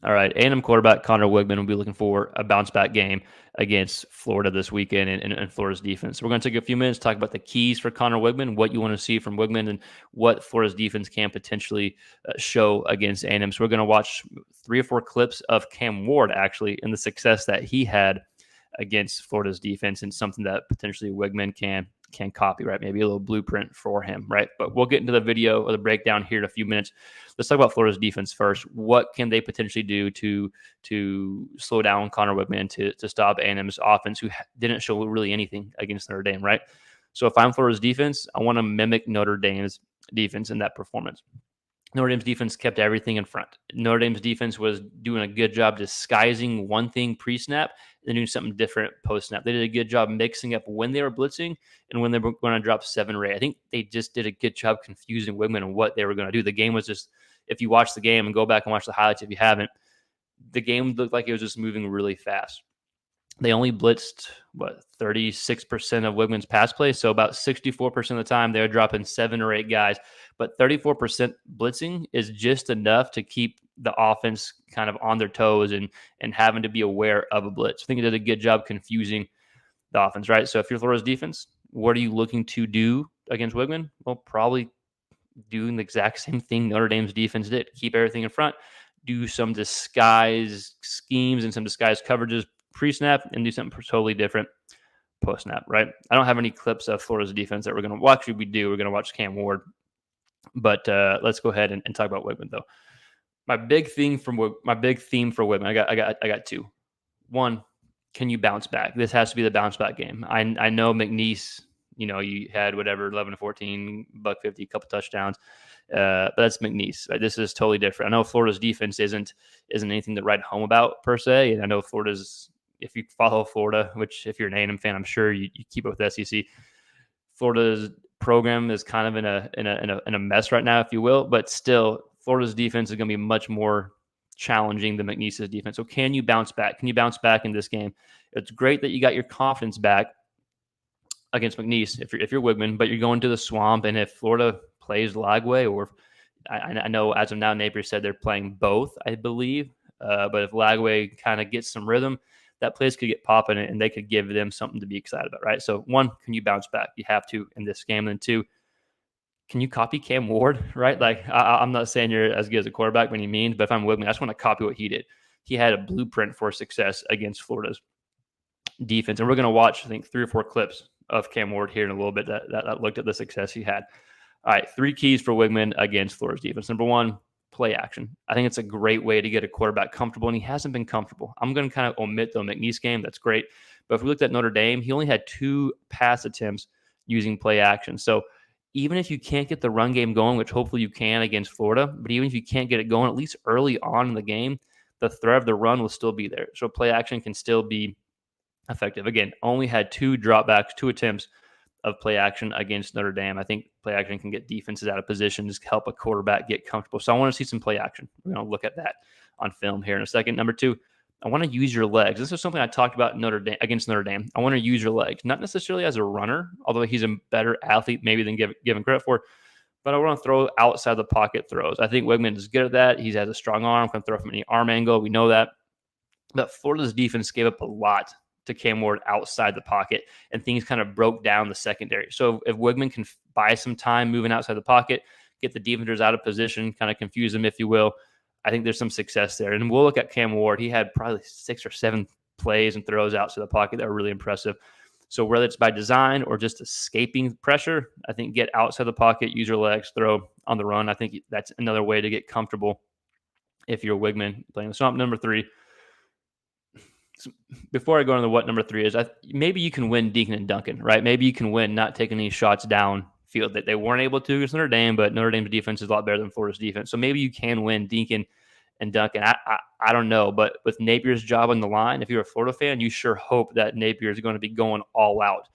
All right, A&M quarterback Connor Weigman will be looking for a bounce-back game against Florida this weekend and Florida's defense. So we're going to take a few minutes to talk about the keys for Connor Weigman, what you want to see from Weigman, and what Florida's defense can potentially show against A&M. So we're going to watch 3 or 4 clips of Cam Ward, actually, and the success that he had against Florida's defense, and something that potentially Weigman can copy, right? Maybe a little blueprint for him, right? But we'll get into the video or the breakdown here in a few minutes. Let's talk about Florida's defense first. What can they potentially do to slow down Connor Weigman to stop A&M's offense, who didn't show really anything against Notre Dame, right? So if I'm Florida's defense, I want to mimic Notre Dame's defense in that performance. Notre Dame's defense kept everything in front. Notre Dame's defense was doing a good job disguising one thing pre-snap and doing something different post-snap. They did a good job mixing up when they were blitzing and when they were going to drop 7 or 8. I think they just did a good job confusing Weigman on what they were going to do. The game was just, if you watch the game and go back and watch the highlights if you haven't, the game looked like it was just moving really fast. They only blitzed, 36% of Weigman's pass play. So about 64% of the time, they're dropping 7 or 8 guys. But 34% blitzing is just enough to keep the offense kind of on their toes and having to be aware of a blitz. I think they did a good job confusing the offense, right? So if you're Florida's defense, what are you looking to do against Weigman? Well, probably doing the exact same thing Notre Dame's defense did. Keep everything in front, do some disguise schemes and some disguise coverages pre-snap, and do something totally different post-snap, right? I don't have any clips of Florida's defense that we're going to watch. We do. We're going to watch Cam Ward. But let's go ahead and talk about Weigman, though. My big theme for Weigman, I got 2. One, can you bounce back? This has to be the bounce back game. I know McNeese, you had whatever 11-14, $150, couple touchdowns. But that's McNeese. Right? This is totally different. I know Florida's defense isn't anything to write home about per se, and I know Florida's. If you follow Florida, which if you're an A&M fan, I'm sure you keep up with SEC. Florida's program is kind of in a mess right now, if you will. But still, Florida's defense is going to be much more challenging than McNeese's defense. So can you bounce back? Can you bounce back in this game? It's great that you got your confidence back against McNeese if you're Weigman, but you're going to the Swamp, and if Florida plays Lagway, or I know as of now Napier said they're playing both, I believe. But if Lagway kind of gets some rhythm, that place could get popping, and they could give them something to be excited about, right? So 1, can you bounce back? You have to in this game. And then 2, can you copy Cam Ward, right? Like I'm not saying you're as good as a quarterback by any means, but if I'm Weigman, I just want to copy what he did. He had a blueprint for success against Florida's defense, and we're going to watch, I think, 3 or 4 clips of Cam Ward here in a little bit that looked at the success he had. All right, 3 keys for Weigman against Florida's defense. Number 1, play action. I think it's a great way to get a quarterback comfortable, and he hasn't been comfortable. I'm going to kind of omit the McNeese game. That's great. But if we looked at Notre Dame, he only had 2 pass attempts using play action. So even if you can't get the run game going, which hopefully you can against Florida, but even if you can't get it going, at least early on in the game, the threat of the run will still be there. So play action can still be effective. Again, only had 2 dropbacks, 2 attempts of play action against Notre Dame. I think play action can get defenses out of position, just help a quarterback get comfortable. So I want to see some play action. We're going to look at that on film here in a second. Number 2, I want to use your legs. This is something I talked about against Notre Dame. I want to use your legs, not necessarily as a runner, although he's a better athlete maybe than given credit for, but I want to throw outside the pocket throws. I think Weigman is good at that. He has a strong arm, can throw from any arm angle. We know that. But Florida's defense gave up a lot to Cam Ward outside the pocket, and things kind of broke down the secondary. So if Weigman can buy some time moving outside the pocket, get the defenders out of position, kind of confuse them, if you will, I think there's some success there. And we'll look at Cam Ward. He had probably 6 or 7 plays and throws outside the pocket that were really impressive. So whether it's by design or just escaping pressure, I think get outside the pocket, use your legs, throw on the run. I think that's another way to get comfortable if you're Weigman playing the Swamp. Number 3, before I go into what number 3 is, maybe you can win Deacon and Duncan, right? Maybe you can win not taking any shots downfield that they weren't able to against Notre Dame, but Notre Dame's defense is a lot better than Florida's defense. So maybe you can win Deacon and Duncan. I don't know, but with Napier's job on the line, if you're a Florida fan, you sure hope that Napier is going to be going all out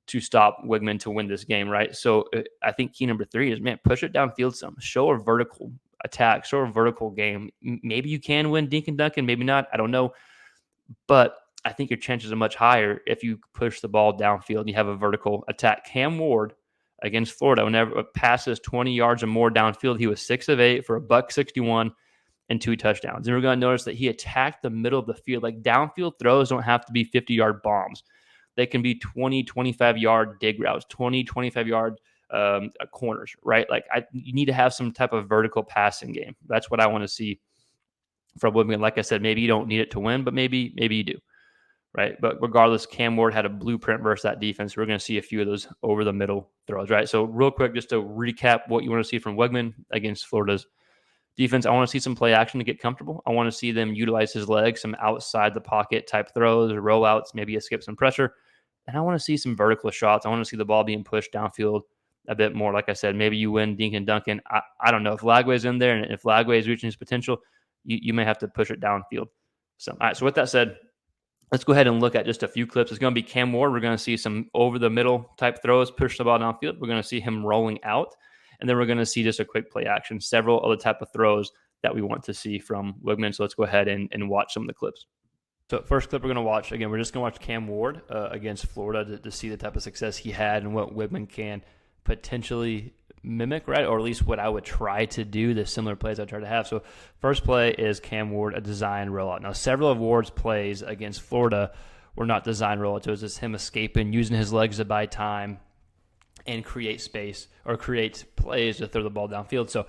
to stop Weigman to win this game, right? So I think key number 3 is, man, push it downfield some. Show a vertical attack, show a vertical game. Maybe you can win Deacon Duncan, maybe not. I don't know. But I think your chances are much higher if you push the ball downfield and you have a vertical attack. Cam Ward against Florida, whenever it passes 20 yards or more downfield, he was 6 of 8 for $161 and 2 touchdowns. And we're going to notice that he attacked the middle of the field. Like downfield throws don't have to be 50-yard bombs. They can be 20, 25-yard dig routes, 20, 25-yard corners, right? Like you need to have some type of vertical passing game. That's what I want to see from Weigman. Like I said, maybe you don't need it to win, but maybe you do, right? But regardless, Cam Ward had a blueprint versus that defense. We're going to see a few of those over the middle throws, right? So real quick, just to recap what you want to see from Weigman against Florida's defense, I want to see some play action to get comfortable. I want to see them utilize his legs, some outside the pocket type throws, rollouts, maybe escape some pressure. And I want to see some vertical shots. I want to see the ball being pushed downfield a bit more. Like I said, maybe you win Dink and Duncan. I don't know if Lagway's in there, and if Lagway is reaching his potential, you may have to push it downfield. So, all right, so with that said, let's go ahead and look at just a few clips. It's going to be Cam Ward. We're going to see some over-the-middle type throws, push the ball downfield. We're going to see him rolling out, and then we're going to see just a quick play action, several other type of throws that we want to see from Weigman. So let's go ahead and watch some of the clips. So first clip we're going to watch, again, we're just going to watch Cam Ward against Florida to see the type of success he had and what Weigman can potentially mimic, right? Or at least what I would try to do, the similar plays I try to have. So first play is Cam Ward, a design rollout. Now, several of Ward's plays against Florida were not design rollouts. It was just him escaping, using his legs to buy time and create space or create plays to throw the ball downfield. So,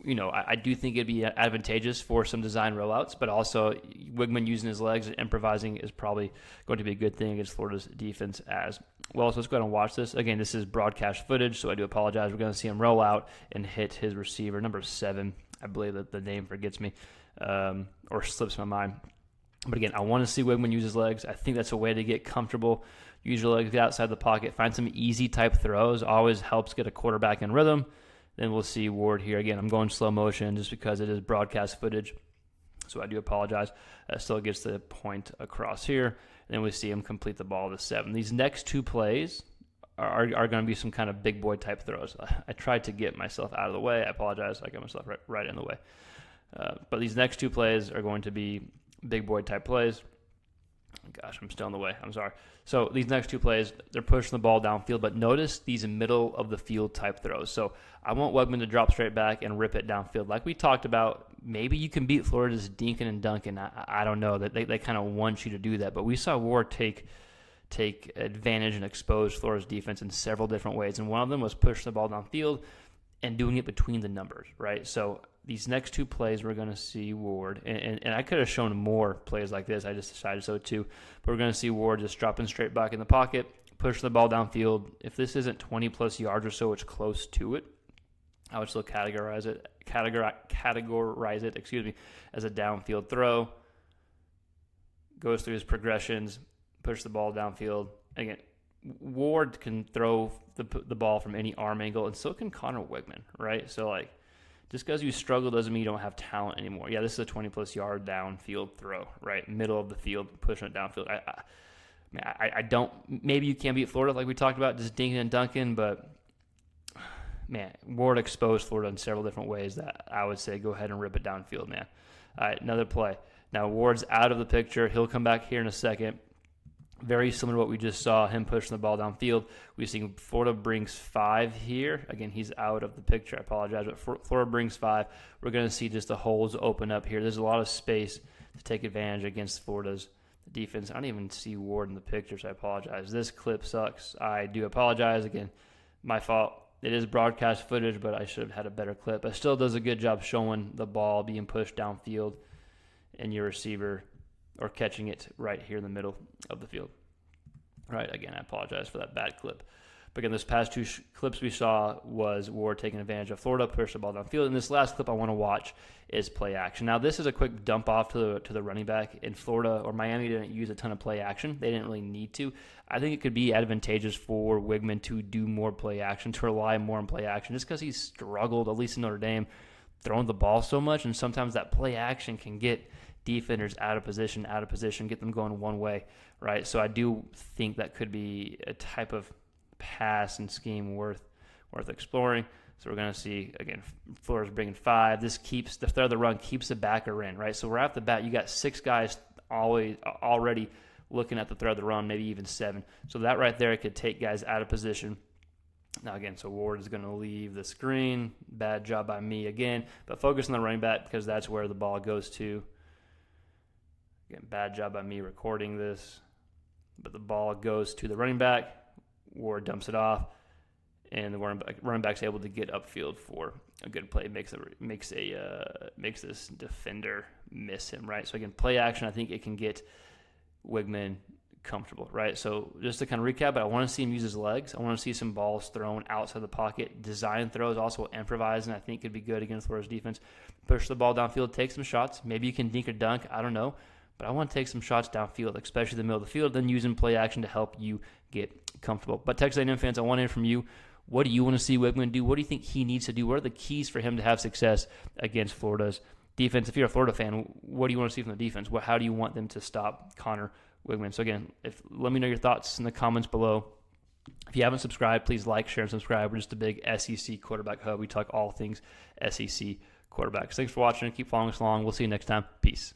you know, I do think it'd be advantageous for some design rollouts, but also Weigman using his legs and improvising is probably going to be a good thing against Florida's defense as well. So let's go ahead and watch this. Again, this is broadcast footage, so I do apologize. We're going to see him roll out and hit his receiver, number 7. I believe that the name forgets me or slips my mind. But again, I want to see Weigman use his legs. I think that's a way to get comfortable. Use your legs, get outside the pocket, find some easy type throws. Always helps get a quarterback in rhythm. Then we'll see Ward here. Again, I'm going slow motion just because it is broadcast footage. So I do apologize. Still gets the point across here. And then we see him complete the ball to 7. These next 2 plays are going to be some kind of big boy type throws. I tried to get myself out of the way. I apologize. I got myself right in the way. But these next 2 plays are going to be big boy type plays. Gosh, I'm still in the way. I'm sorry. So these next 2 plays, they're pushing the ball downfield, but notice these middle of the field type throws. So I want Weigman to drop straight back and rip it downfield. Like we talked about, maybe you can beat Florida's Dinkin and Duncan. I don't know. That they kind of want you to do that. But we saw Ward take advantage and expose Florida's defense in several different ways. And one of them was pushing the ball downfield and doing it between the numbers, right? So these next 2 plays, we're going to see Ward, and I could have shown more plays like this. I just decided so too. But we're going to see Ward just dropping straight back in the pocket, push the ball downfield. If this isn't 20-plus yards or so, it's close to it. I would still categorize it, as a downfield throw. Goes through his progressions, push the ball downfield. Again, Ward can throw the ball from any arm angle, and so can Connor Weigman, right? So, like, just because you struggle doesn't mean you don't have talent anymore. Yeah, this is a 20-plus yard downfield throw, right? Middle of the field, pushing it downfield. I don't – maybe you can't beat Florida like we talked about, just dinking and dunking, but, man, Ward exposed Florida in several different ways that I would say go ahead and rip it downfield, man. All right, another play. Now, Ward's out of the picture. He'll come back here in a second. Very similar to what we just saw, him pushing the ball downfield. We see Florida brings 5 here. Again, he's out of the picture. I apologize, but Florida brings 5. We're going to see just the holes open up here. There's a lot of space to take advantage against Florida's defense. I don't even see Ward in the picture, so I apologize. This clip sucks. I do apologize. Again, my fault. It is broadcast footage, but I should have had a better clip. But still does a good job showing the ball being pushed downfield and your receiver or catching it right here in the middle of the field. Right, again, I apologize for that bad clip. But again, this past 2 clips we saw was Ward taking advantage of Florida, push the ball downfield. And this last clip I want to watch is play action. Now, this is a quick dump off to the running back. In Florida or Miami didn't use a ton of play action. They didn't really need to. I think it could be advantageous for Weigman to do more play action, to rely more on play action, just because he's struggled, at least in Notre Dame, throwing the ball so much. And sometimes that play action can get defenders out of position, get them going one way, right? So I do think that could be a type of pass and scheme worth exploring. So we're going to see, again, Florida's bringing 5. This keeps the threat of the run, keeps the backer in, right? So right off the bat, you got 6 guys already looking at the threat of the run, maybe even 7. So that right there could take guys out of position Now, again, so Ward is going to leave the screen. Bad job by me again. But focus on the running back because that's where the ball goes to. Again, bad job by me recording this. But the ball goes to the running back. Ward dumps it off. And the running back's able to get upfield for a good play. Makes this defender miss him, right? So, again, play action, I think it can get Weigman comfortable, right? So just to kind of recap, but I want to see him use his legs. I want to see some balls thrown outside the pocket. Design throws, also improvising, I think could be good against Florida's defense. Push the ball downfield, take some shots. Maybe you can dink or dunk, I don't know. But I want to take some shots downfield, especially the middle of the field, then using play action to help you get comfortable. But Texas A&M fans, I want to hear from you. What do you want to see Weigman do? What do you think he needs to do? What are the keys for him to have success against Florida's defense? If you're a Florida fan, what do you want to see from the defense? How do you want them to stop Connor Weigman? So again, let me know your thoughts in the comments below. If you haven't subscribed, please like, share, and subscribe. We're just a big SEC quarterback hub. We talk all things SEC quarterbacks. Thanks for watching. Keep following us along. We'll see you next time. Peace.